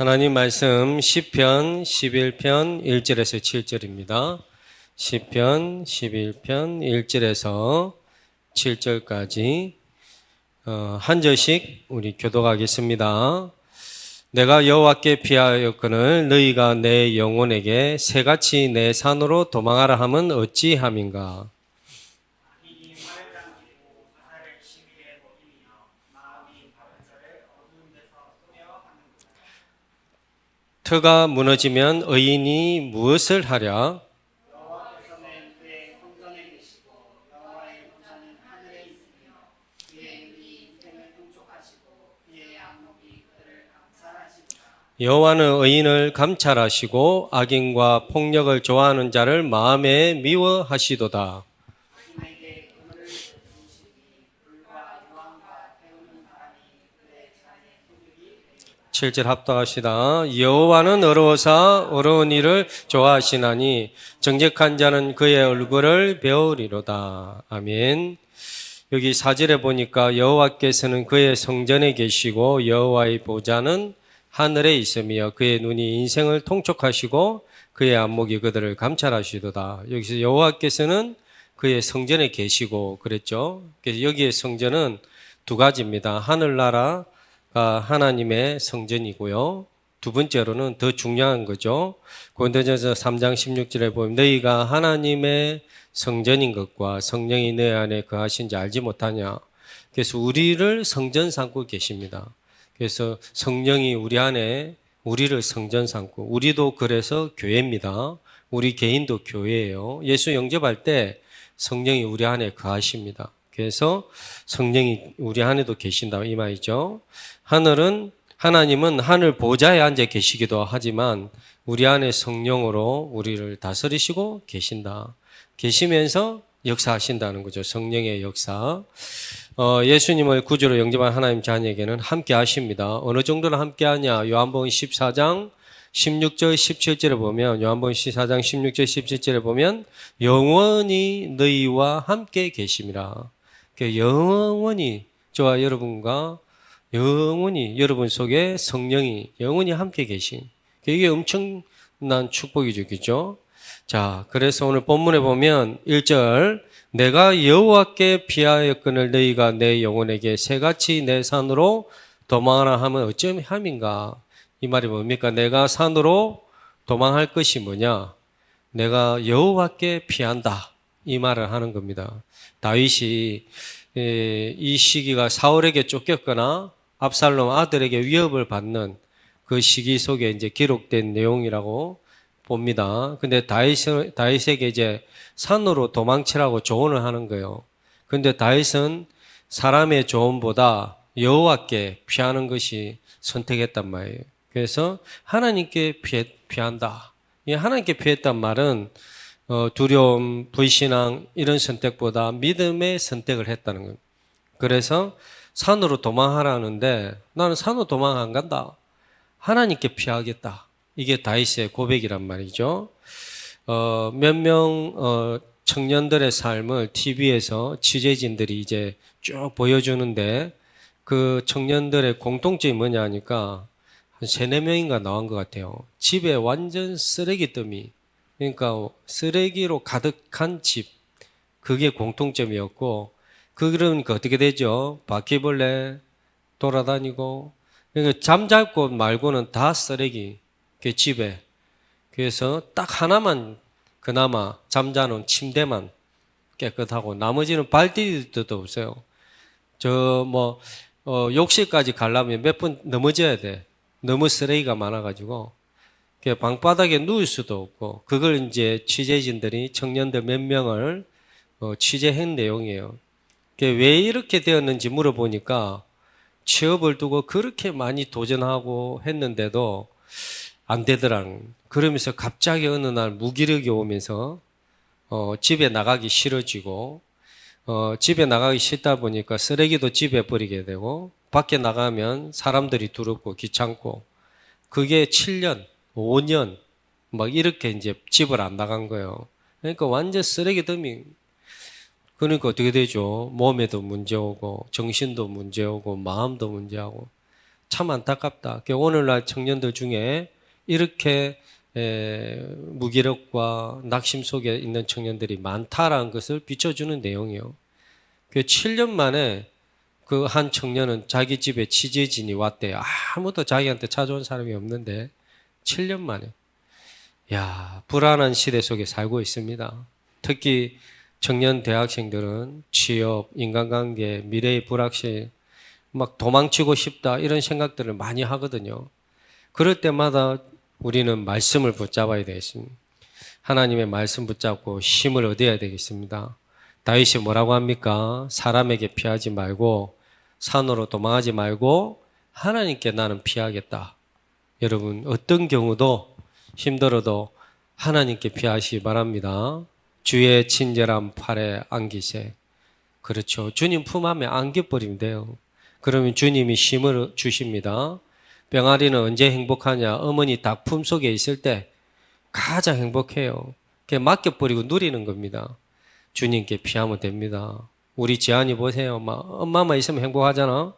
하나님 말씀 시편 11편 1절에서 7절입니다. 시편 11편 1절에서 7절까지 한 절씩 우리 교독하겠습니다. 내가 여호와께 피하였거늘 너희가 내 영혼에게 새같이 내 산으로 도망하라 함은 어찌함인가. 터가 무너지면 의인이 무엇을 하랴? 여호와께서는 그의 성전에 계시고 여호와의 보좌는 하늘에 있으며 그의 눈이 인생을 통촉하시고 그의 안목이 그들을 감찰하시리라. 여호와는 의인을 감찰하시고 악인과 폭력을 좋아하는 자를 마음에 미워하시도다. 그에게 그물을 주시니 불과 유황과 태우는 바람이 그의 잔에 소득이 되리라. 7절 합독합시다. 여호와는 어려워서 어려운 일을 좋아하시나니 정직한 자는 그의 얼굴을 배우리로다. 아멘. 여기 4절에 보니까 여호와께서는 그의 성전에 계시고 여호와의 보좌는 하늘에 있으며 그의 눈이 인생을 통촉하시고 그의 안목이 그들을 감찰하시도다. 여기서 여호와께서는 그의 성전에 계시고 그랬죠. 그래서 여기의 성전은 두 가지입니다. 하늘나라 하나님의 성전이고요. 두 번째로는 더 중요한 거죠. 고린도전서 3장 16절에 보면 너희가 하나님의 성전인 것과 성령이 내 안에 거하신지 알지 못하냐. 그래서 우리를 성전 삼고 계십니다. 그래서 성령이 우리 안에 우리를 성전 삼고 우리도 그래서 교회입니다. 우리 개인도 교회예요. 예수 영접할 때 성령이 우리 안에 거하십니다. 그래서 성령이 우리 안에도 계신다 이 말이죠. 하나님은 하늘 보좌에 앉아 계시기도 하지만 우리 안에 성령으로 우리를 다스리시고 계시면서 역사하신다는 거죠. 성령의 역사. 예수님을 구주로 영접한 하나님 자녀에게는 함께 하십니다. 어느 정도로 함께 하냐? 요한복음 14장 16절 17절에 보면 요한복음 14장 16절 17절에 보면 영원히 너희와 함께 계심이라. 영원히 저와 여러분과 영원히 여러분 속에 성령이 영원히 함께 계신 이게 엄청난 축복이죠. 그죠? 자, 그래서 오늘 본문에 보면 1절 내가 여호와께 피하였거늘 너희가 내 영혼에게 새같이 내 산으로 도망하라 하면 어쩜 함인가? 이 말이 뭡니까? 내가 산으로 도망할 것이 뭐냐? 내가 여호와께 피한다. 이 말을 하는 겁니다. 다윗이 이 시기가 사울에게 쫓겼거나 압살롬 아들에게 위협을 받는 그 시기 속에 이제 기록된 내용이라고 봅니다. 근데 다윗에게 이제 산으로 도망치라고 조언을 하는 거예요. 근데 다윗은 사람의 조언보다 여호와께 피하는 것이 선택했단 말이에요. 그래서 하나님께 피한다. 이 하나님께 피했단 말은 두려움, 불신앙 이런 선택보다 믿음의 선택을 했다는 거예요. 그래서 산으로 도망하라는데 나는 산으로 도망 안 간다. 하나님께 피하겠다. 이게 다윗의 고백이란 말이죠. 몇 명 청년들의 삶을 TV에서 취재진들이 이제 쭉 보여주는데 그 청년들의 공통점이 뭐냐 하니까 한 3, 4명인가 나온 것 같아요. 집에 완전 쓰레기 더미, 그러니까 쓰레기로 가득한 집, 그게 공통점이었고 그러니까 어떻게 되죠? 바퀴벌레 돌아다니고 그러니까 잠잘 곳 말고는 다 쓰레기 그 집에. 그래서 딱 하나만 그나마 잠자는 침대만 깨끗하고 나머지는 발디디도 없어요. 욕실까지 가려면 몇 번 넘어져야 돼. 너무 쓰레기가 많아가지고 방바닥에 누울 수도 없고 그걸 이제 취재진들이 청년들 몇 명을 취재한 내용이에요. 왜 이렇게 되었는지 물어보니까 취업을 두고 그렇게 많이 도전하고 했는데도 안 되더란. 그러면서 갑자기 어느 날 무기력이 오면서 집에 나가기 싫어지고 집에 나가기 싫다 보니까 쓰레기도 집에 버리게 되고 밖에 나가면 사람들이 두렵고 귀찮고 그게 7년, 5년 막 이렇게 이제 집을 안 나간 거예요. 그러니까 완전 쓰레기 더미. 그러니까 어떻게 되죠? 몸에도 문제 오고 정신도 문제 오고 마음도 문제하고 참 안타깝다. 오늘날 청년들 중에 이렇게 무기력과 낙심 속에 있는 청년들이 많다라는 것을 비춰주는 내용이에요. 7년 만에 그 한 청년은 자기 집에 취재진이 왔대요. 아무도 자기한테 찾아온 사람이 없는데 7년 만에. 야, 불안한 시대 속에 살고 있습니다. 특히 청년 대학생들은 취업, 인간관계, 미래의 불확실, 막 도망치고 싶다 이런 생각들을 많이 하거든요. 그럴 때마다 우리는 말씀을 붙잡아야 되겠습니다. 하나님의 말씀 붙잡고 힘을 얻어야 되겠습니다. 다윗이 뭐라고 합니까? 사람에게 피하지 말고 산으로 도망하지 말고 하나님께 나는 피하겠다. 여러분 어떤 경우도 힘들어도 하나님께 피하시기 바랍니다. 주의 친절한 팔에 안기세. 그렇죠. 주님 품 안에 안겨버리면 돼요. 그러면 주님이 힘을 주십니다. 병아리는 언제 행복하냐? 어머니 닭 품 속에 있을 때 가장 행복해요. 그냥 맡겨버리고 누리는 겁니다. 주님께 피하면 됩니다. 우리 지안이 보세요. 엄마만 있으면 행복하잖아.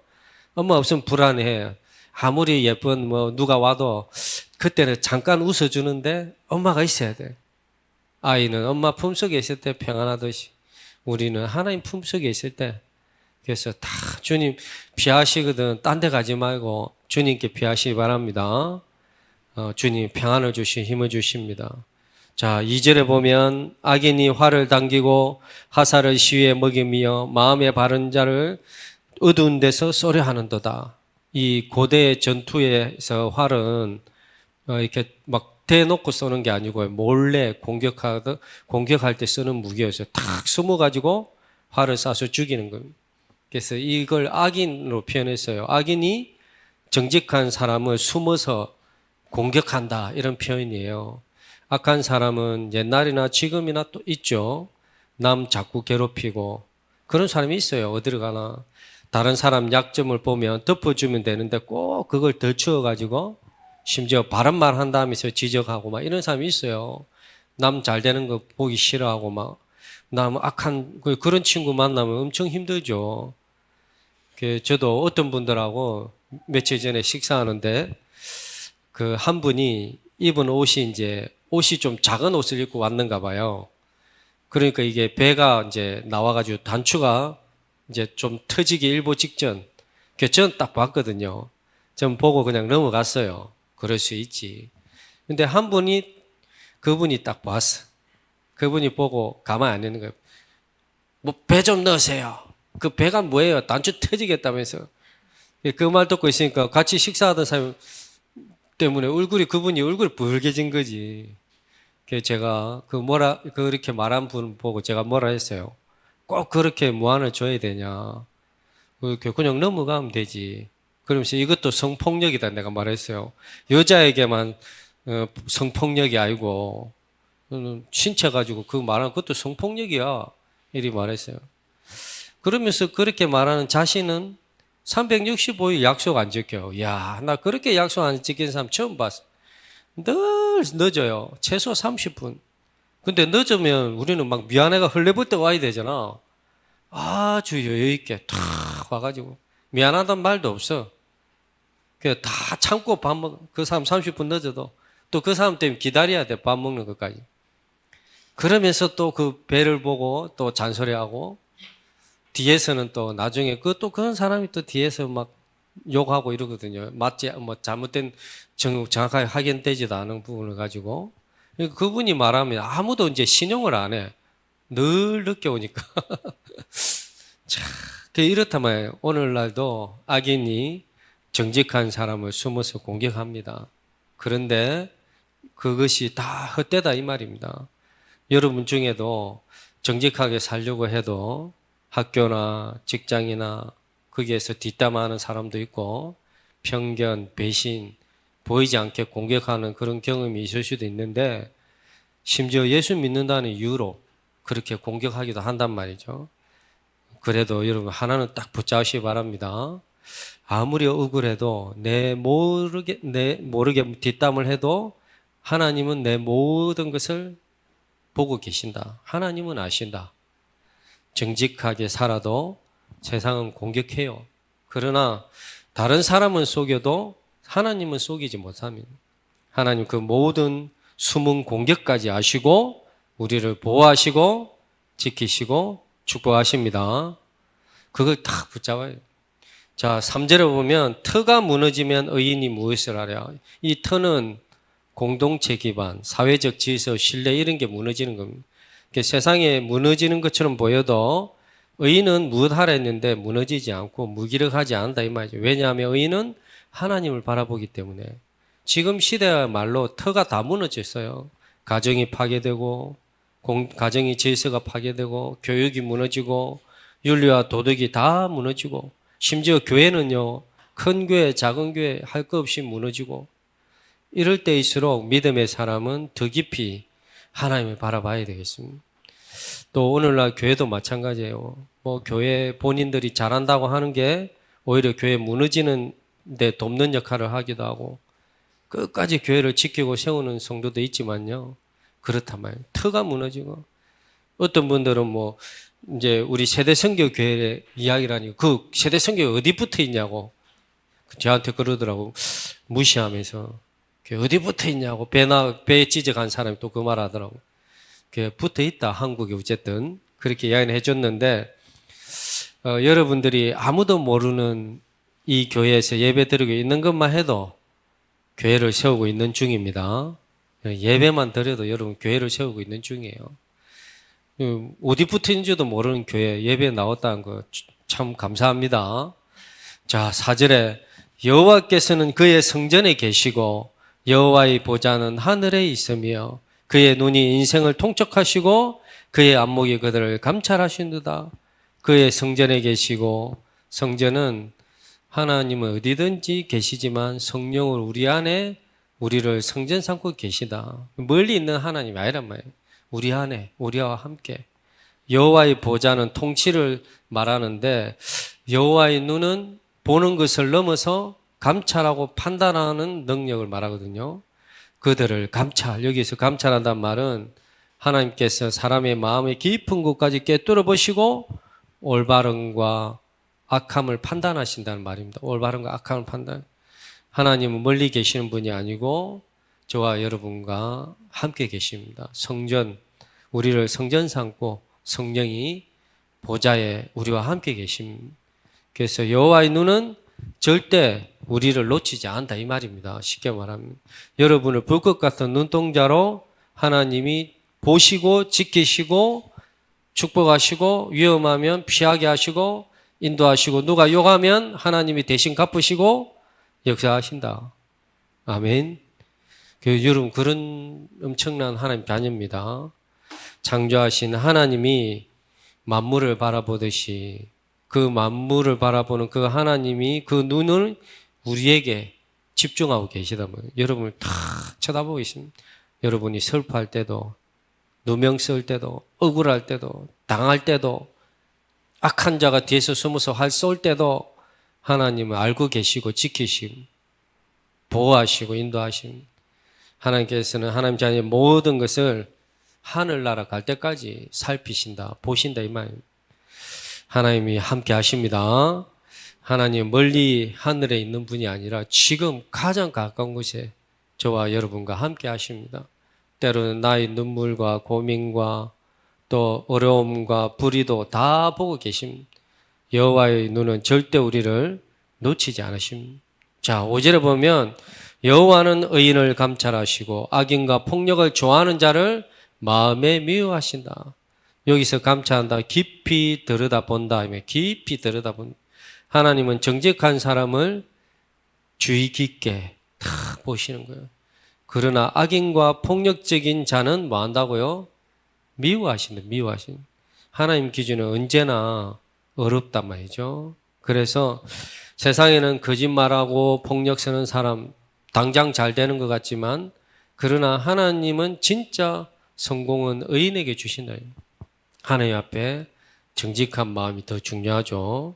엄마 없으면 불안해. 아무리 예쁜 누가 와도 그때는 잠깐 웃어주는데 엄마가 있어야 돼. 아이는 엄마 품속에 있을 때 평안하듯이 우리는 하나님 품속에 있을 때 그래서 다 주님 피하시거든. 딴 데 가지 말고 주님께 피하시기 바랍니다. 주님 평안을 주시 힘을 주십니다. 자, 2절에 보면 악인이 활을 당기고 화살을 시위에 먹이며 마음의 바른 자를 어두운 데서 쏘려 하는도다. 이 고대의 전투에서 활은 이렇게 막 대놓고 쏘는 게 아니고 몰래 공격할 때 쓰는 무기였어요. 탁 숨어가지고 활을 쏴서 죽이는 겁니다. 그래서 이걸 악인으로 표현했어요. 악인이 정직한 사람을 숨어서 공격한다 이런 표현이에요. 악한 사람은 옛날이나 지금이나 또 있죠. 남 자꾸 괴롭히고 그런 사람이 있어요. 어디를 가나. 다른 사람 약점을 보면 덮어주면 되는데 꼭 그걸 덧치워가지고 심지어 바른 말 한다면서 지적하고 막 이런 사람이 있어요. 남 잘 되는 거 보기 싫어하고 막 남 악한 그런 친구 만나면 엄청 힘들죠. 저도 어떤 분들하고 며칠 전에 식사하는데 그 한 분이 입은 옷이 좀 작은 옷을 입고 왔는가 봐요. 그러니까 이게 배가 이제 나와가지고 단추가 이제 좀 터지기 일보 직전. 저는 딱 봤거든요. 전 보고 그냥 넘어갔어요. 그럴 수 있지. 근데 그분이 딱 봤어. 그분이 보고 가만히 안 있는 거예요. 배 좀 넣으세요. 그 배가 뭐예요? 단추 터지겠다면서. 그 말 듣고 있으니까 같이 식사하던 사람 때문에 그분이 얼굴이 붉게진 거지. 그래서 제가 그렇게 말한 분 보고 제가 뭐라 했어요. 꼭 그렇게 무안을 줘야 되냐. 그냥 넘어가면 되지. 그러면서 이것도 성폭력이다 내가 말했어요. 여자에게만 성폭력이 아니고 신체 가지고 그 말하는 것도 성폭력이야. 이리 말했어요. 그러면서 그렇게 말하는 자신은 365일 약속 안 지켜요. 야, 나 그렇게 약속 안 지키는 사람 처음 봤어. 늘 늦어요. 최소 30분. 근데 늦으면 우리는 막 미안해가 흘려볼 때 와야 되잖아. 아주 여유있게 탁 와가지고. 미안하단 말도 없어. 그냥 다 참고 그 사람 30분 늦어도 또 그 사람 때문에 기다려야 돼. 밥 먹는 것까지. 그러면서 또 그 배를 보고 또 잔소리하고 뒤에서는 또 나중에 그런 사람이 또 뒤에서 막 욕하고 이러거든요. 잘못된 정확하게 확인되지도 않은 부분을 가지고. 그분이 말하면 아무도 이제 신용을 안 해. 늘 늦게 오니까. 자, 이렇다면 오늘날도 악인이 정직한 사람을 숨어서 공격합니다. 그런데 그것이 다 헛되다 이 말입니다. 여러분 중에도 정직하게 살려고 해도 학교나 직장이나 거기에서 뒷담화하는 사람도 있고 편견, 배신, 보이지 않게 공격하는 그런 경험이 있을 수도 있는데 심지어 예수 믿는다는 이유로 그렇게 공격하기도 한단 말이죠. 그래도 여러분 하나는 딱 붙잡으시기 바랍니다. 아무리 억울해도 내 모르게 뒷담을 해도 하나님은 내 모든 것을 보고 계신다. 하나님은 아신다. 정직하게 살아도 세상은 공격해요. 그러나 다른 사람은 속여도 하나님은 속이지 못합니다. 하나님 그 모든 숨은 공격까지 아시고 우리를 보호하시고 지키시고 축복하십니다. 그걸 딱 붙잡아요. 자, 3절에 보면 터가 무너지면 의인이 무엇을 하랴. 이 터는 공동체 기반, 사회적 질서, 신뢰 이런 게 무너지는 겁니다. 세상에 무너지는 것처럼 보여도 의인은 무엇하라 했는데 무너지지 않고 무기력하지 않는다 이 말이죠. 왜냐하면 의인은 하나님을 바라보기 때문에. 지금 시대야말로 터가 다 무너져 있어요. 가정이 파괴되고 가정의 질서가 파괴되고 교육이 무너지고 윤리와 도덕이 다 무너지고 심지어 교회는요, 큰 교회 작은 교회 할 것 없이 무너지고 이럴 때일수록 믿음의 사람은 더 깊이 하나님을 바라봐야 되겠습니다. 또 오늘날 교회도 마찬가지예요. 뭐 교회 본인들이 잘한다고 하는 게 오히려 교회 무너지는 데 돕는 역할을 하기도 하고 끝까지 교회를 지키고 세우는 성도도 있지만요. 그렇단 말이에요. 터가 무너지고 어떤 분들은 뭐 이제 우리 세대성교 교회 이야기라니 그 세대성교 어디 붙어 있냐고 저한테 그러더라고. 무시하면서 어디 붙어 있냐고 배에 찢어간 사람이 또 그 말 하더라고. 붙어 있다 한국에 어쨌든 그렇게 이야기를 해줬는데 여러분들이 아무도 모르는 이 교회에서 예배 드리고 있는 것만 해도 교회를 세우고 있는 중입니다. 예배만 드려도 여러분 교회를 세우고 있는 중이에요. 어디 붙어 있는지도 모르는 교회 예배에 나왔다는 거 참 감사합니다. 자, 4절에 여호와께서는 그의 성전에 계시고 여호와의 보좌는 하늘에 있으며 그의 눈이 인생을 통촉하시고 그의 안목이 그들을 감찰하신도다. 그의 성전에 계시고 성전은 하나님은 어디든지 계시지만 성령으로 우리 안에 우리를 성전 삼고 계시다. 멀리 있는 하나님이 아니란 말이에요. 우리 안에 우리와 함께. 여호와의 보좌는 통치를 말하는데 여호와의 눈은 보는 것을 넘어서 감찰하고 판단하는 능력을 말하거든요. 그들을 감찰, 여기서 감찰한다는 말은 하나님께서 사람의 마음의 깊은 곳까지 꿰뚫어 보시고 올바름과 악함을 판단하신다는 말입니다. 올바름과 악함을 판단. 하나님은 멀리 계시는 분이 아니고 저와 여러분과 함께 계십니다. 성전, 우리를 성전 삼고 성령이 보좌에 우리와 함께 계십니다. 그래서 여호와의 눈은 절대 우리를 놓치지 않는다 이 말입니다. 쉽게 말하면 여러분을 불꽃 같은 눈동자로 하나님이 보시고 지키시고 축복하시고 위험하면 피하게 하시고 인도하시고 누가 욕하면 하나님이 대신 갚으시고 역사하신다. 아멘. 여러분 그런 엄청난 하나님 자녀입니다. 창조하신 하나님이 만물을 바라보듯이 그 만물을 바라보는 그 하나님이 그 눈을 우리에게 집중하고 계시다면 여러분을 다 쳐다보고 있습니다. 여러분이 슬퍼할 때도 누명 쓸 때도 억울할 때도 당할 때도 악한 자가 뒤에서 숨어서 활 쏠 때도 하나님을 알고 계시고 지키시고 보호하시고 인도하시고 하나님께서는 하나님 자녀의 모든 것을 하늘나라 갈 때까지 살피신다 보신다 이 말입니다. 하나님이 함께 하십니다. 하나님 멀리 하늘에 있는 분이 아니라 지금 가장 가까운 곳에 저와 여러분과 함께 하십니다. 때로는 나의 눈물과 고민과 또 어려움과 불의도 다 보고 계십니다. 여호와의 눈은 절대 우리를 놓치지 않으십니다. 자, 5절에 보면 여호와는 의인을 감찰하시고 악인과 폭력을 좋아하는 자를 마음에 미워하신다. 여기서 감찰한다. 깊이 들여다본다. 깊이 들여다본다. 하나님은 정직한 사람을 주의 깊게 탁 보시는 거예요. 그러나 악인과 폭력적인 자는 뭐 한다고요? 미워하신다. 미워하신다. 하나님 기준은 언제나 어렵단 말이죠. 그래서 세상에는 거짓말하고 폭력 쓰는 사람 당장 잘 되는 것 같지만 그러나 하나님은 진짜 성공은 의인에게 주신다. 하나님 앞에 정직한 마음이 더 중요하죠.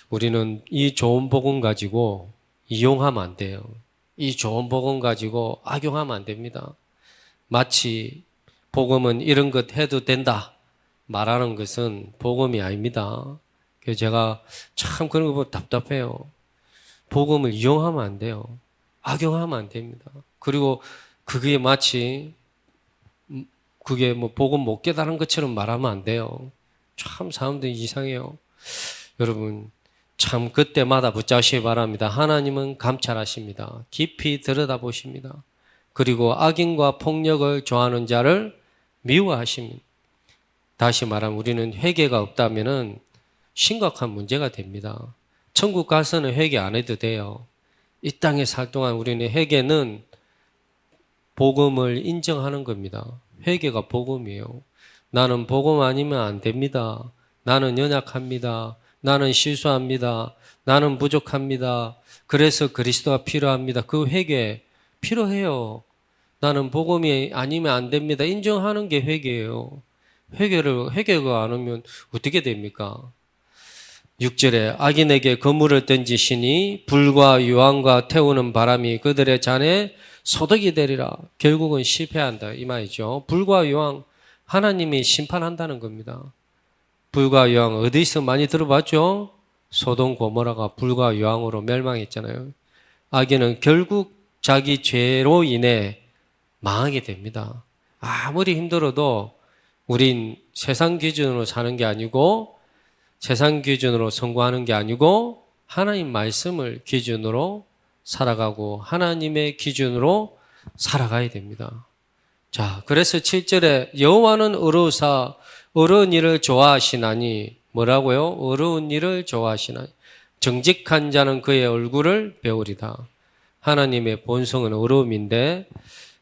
우리는 이 좋은 복음 가지고 이용하면 안 돼요. 이 좋은 복음 가지고 악용하면 안 됩니다. 마치 복음은 이런 것 해도 된다 말하는 것은 복음이 아닙니다. 그래서 제가 참 그런 거 보면 답답해요. 복음을 이용하면 안 돼요. 악용하면 안 됩니다. 그리고 그게 마치 그게 뭐 복음 못 깨달은 것처럼 말하면 안 돼요. 참 사람들이 이상해요. 여러분 참 그때마다 붙잡으시기 바랍니다. 하나님은 감찰하십니다. 깊이 들여다보십니다. 그리고 악인과 폭력을 좋아하는 자를 미워하십니다. 다시 말하면 우리는 회개가 없다면은 심각한 문제가 됩니다. 천국 가서는 회개 안 해도 돼요. 이 땅에 살 동안 우리는 회개는 복음을 인정하는 겁니다. 회개가 복음이에요. 나는 복음 아니면 안 됩니다. 나는 연약합니다. 나는 실수합니다. 나는 부족합니다. 그래서 그리스도가 필요합니다. 그 회개 필요해요. 나는 복음이 아니면 안 됩니다. 인정하는 게 회개예요. 회개가 안 오면 어떻게 됩니까? 6절에 악인에게 그물을 던지시니 불과 유황과 태우는 바람이 그들의 잔에 소득이 되리라. 결국은 실패한다 이 말이죠. 불과 유황 하나님이 심판한다는 겁니다. 불과 유황 어디서 많이 들어봤죠? 소돔 고모라가 불과 유황으로 멸망했잖아요. 악인은 결국 자기 죄로 인해 망하게 됩니다. 아무리 힘들어도 우린 세상 기준으로 사는 게 아니고 세상 기준으로 성공하는 게 아니고 하나님 말씀을 기준으로 살아가고 하나님의 기준으로 살아가야 됩니다. 자, 그래서 7절에 여호와는 의로우사 어려운 일을 좋아하시나니 뭐라고요? 어려운 일을 좋아하시나니 정직한 자는 그의 얼굴을 배우리다. 하나님의 본성은 어려움인데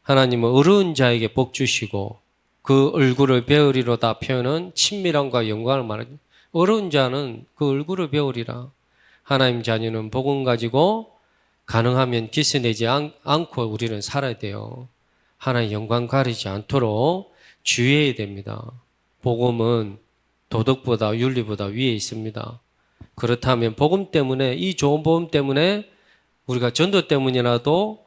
하나님은 어려운 자에게 복 주시고 그 얼굴을 배우리로다 표현은 친밀함과 영광을 말하죠. 어려운 자는 그 얼굴을 배우리라. 하나님 자녀는 복음 가지고 가능하면 기스내지 않고 우리는 살아야 돼요. 하나님 영광 가리지 않도록 주의해야 됩니다. 복음은 도덕보다 윤리보다 위에 있습니다. 그렇다면 복음 때문에 이 좋은 복음 때문에 우리가 전도 때문이라도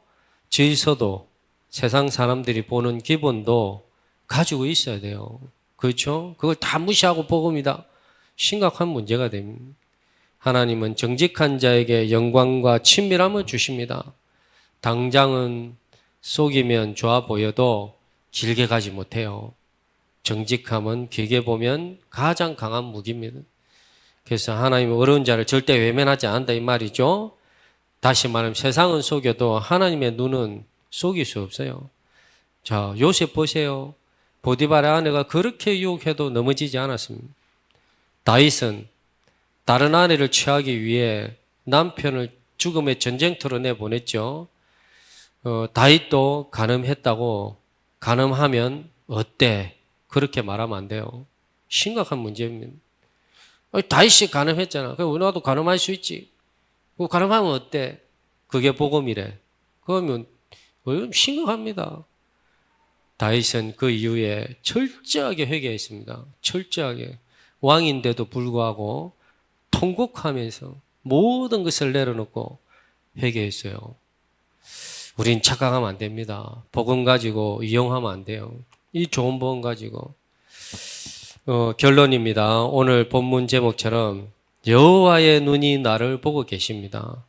질서도 세상 사람들이 보는 기본도 가지고 있어야 돼요. 그렇죠? 그걸 다 무시하고 복음이다. 심각한 문제가 됩니다. 하나님은 정직한 자에게 영광과 친밀함을 주십니다. 당장은 속이면 좋아 보여도 길게 가지 못해요. 정직함은 길게 보면 가장 강한 무기입니다. 그래서 하나님은 어려운 자를 절대 외면하지 않는다 이 말이죠. 다시 말하면 세상은 속여도 하나님의 눈은 속일 수 없어요. 자, 요셉 보세요. 보디발의 아내가 그렇게 유혹해도 넘어지지 않았습니다. 다윗은 다른 아내를 취하기 위해 남편을 죽음의 전쟁터로 내보냈죠. 다윗도 간음했다고 간음하면 어때? 그렇게 말하면 안 돼요. 심각한 문제입니다. 다윗이 간음했잖아. 그럼 나도 간음할 수 있지. 간음하면 어때? 그게 복음이래. 그러면 심각합니다. 다윗은 그 이후에 철저하게 회개했습니다. 철저하게. 왕인데도 불구하고 통곡하면서 모든 것을 내려놓고 회개했어요. 우린 착각하면 안 됩니다. 복음 가지고 이용하면 안 돼요. 이 좋은 복음 가지고. 결론입니다. 오늘 본문 제목처럼 여호와의 눈이 나를 보고 계십니다.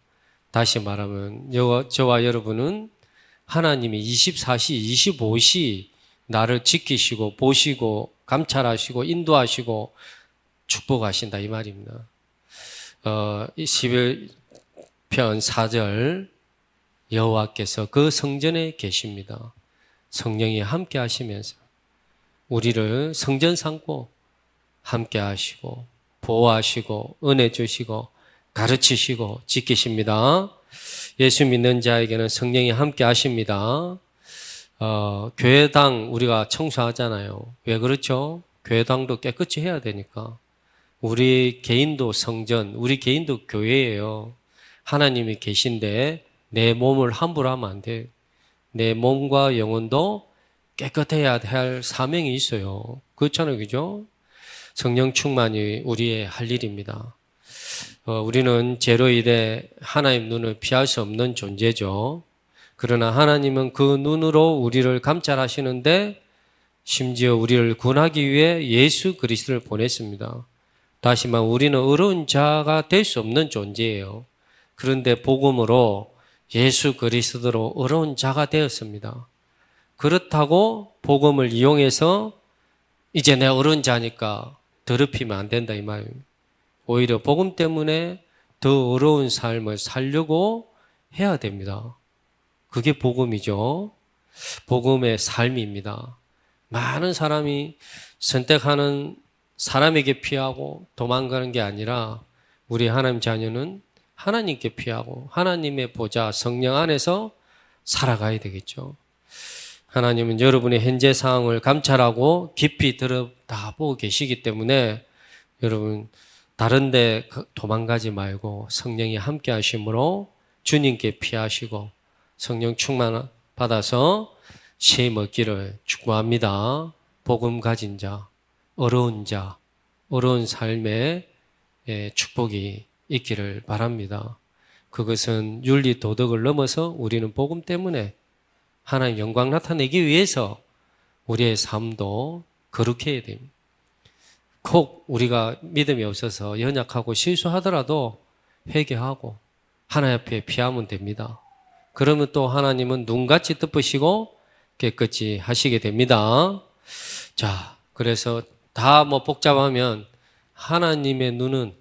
다시 말하면 저와 여러분은 하나님이 24시, 25시 나를 지키시고 보시고 감찰하시고 인도하시고 축복하신다 이 말입니다. 11편 4절 여호와께서 그 성전에 계십니다. 성령이 함께 하시면서 우리를 성전 삼고 함께 하시고 보호하시고 은혜 주시고 가르치시고 지키십니다. 예수 믿는 자에게는 성령이 함께 하십니다. 교회당 우리가 청소하잖아요. 왜 그렇죠? 교회당도 깨끗이 해야 되니까. 우리 개인도 성전, 우리 개인도 교회예요. 하나님이 계신데 내 몸을 함부로 하면 안 돼요. 내 몸과 영혼도 깨끗해야 할 사명이 있어요. 그렇잖아요. 그죠? 성령 충만이 우리의 할 일입니다. 우리는 죄로 인해 하나님 눈을 피할 수 없는 존재죠. 그러나 하나님은 그 눈으로 우리를 감찰하시는데 심지어 우리를 구원하기 위해 예수 그리스도를 보냈습니다. 다시 말해 우리는 어려운 자가 될 수 없는 존재예요. 그런데 복음으로 예수 그리스도로 어려운 자가 되었습니다. 그렇다고 복음을 이용해서 이제 내 어려운 자니까 더럽히면 안 된다 이 말입니다. 오히려 복음 때문에 더 어려운 삶을 살려고 해야 됩니다. 그게 복음이죠. 복음의 삶입니다. 많은 사람이 선택하는 사람에게 피하고 도망가는 게 아니라 우리 하나님 자녀는 하나님께 피하고 하나님의 보좌 성령 안에서 살아가야 되겠죠. 하나님은 여러분의 현재 상황을 감찰하고 깊이 들여다보고 계시기 때문에 여러분 다른 데 도망가지 말고 성령이 함께 하심으로 주님께 피하시고 성령 충만 받아서 쉼 얻기를 축복합니다. 복음 가진 자, 어려운 삶의 축복이 있기를 바랍니다. 그것은 윤리 도덕을 넘어서 우리는 복음 때문에 하나님 영광 나타내기 위해서 우리의 삶도 거룩해야 됩니다. 꼭 우리가 믿음이 없어서 연약하고 실수하더라도 회개하고 하나님 앞에 피하면 됩니다. 그러면 또 하나님은 눈같이 덮으시고 깨끗이 하시게 됩니다. 자, 그래서 다 복잡하면 하나님의 눈은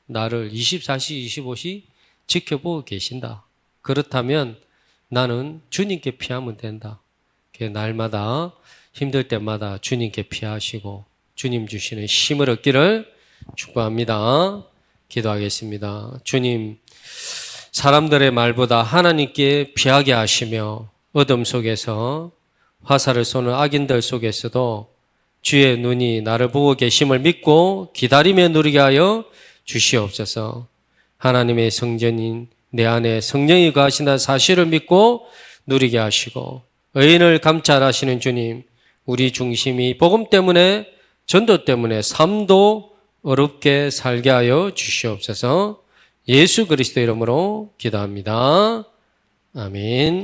나를 24시 25시 지켜보고 계신다. 그렇다면 나는 주님께 피하면 된다. 날마다 힘들 때마다 주님께 피하시고 주님 주시는 힘을 얻기를 축복합니다. 기도하겠습니다. 주님, 사람들의 말보다 하나님께 피하게 하시며 어둠 속에서 화살을 쏘는 악인들 속에서도 주의 눈이 나를 보고 계심을 믿고 기다리며 누리게 하여 주시옵소서. 하나님의 성전인 내 안에 성령이 거하신다는 사실을 믿고 누리게 하시고 의인을 감찰하시는 주님, 우리 중심이 복음 때문에 전도 때문에 삶도 어렵게 살게 하여 주시옵소서. 예수 그리스도 이름으로 기도합니다. 아멘.